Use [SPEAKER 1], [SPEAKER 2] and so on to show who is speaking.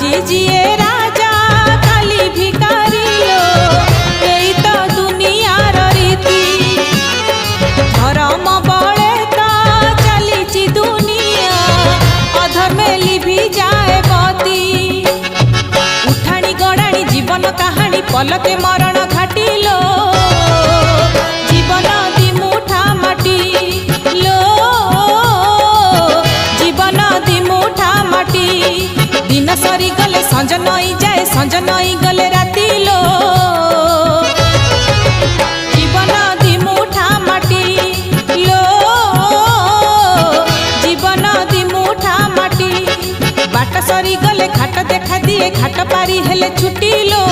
[SPEAKER 1] আজি জিয়ে রাজা কালি ভিকারি লো এই তো দুনিয়ার রীতি ধর্ম বলে তো চালিছি দুনিয়া অধর্মে লিভি যায় বতি উঠানি গড়ানি জীবন কাহানি পলকে মরণ ঘাটিলো জীবন দিমুঠা মাটি লো জীবন দিমুঠা মাটি दिन सरी गले संज नई जाए संज नई गले राति लो जीवन दिमुठा माटी लो जीवन दिमुठा माटी बाट सरी गले घाट देखा दिए घाट पारी हेले छुटी लो।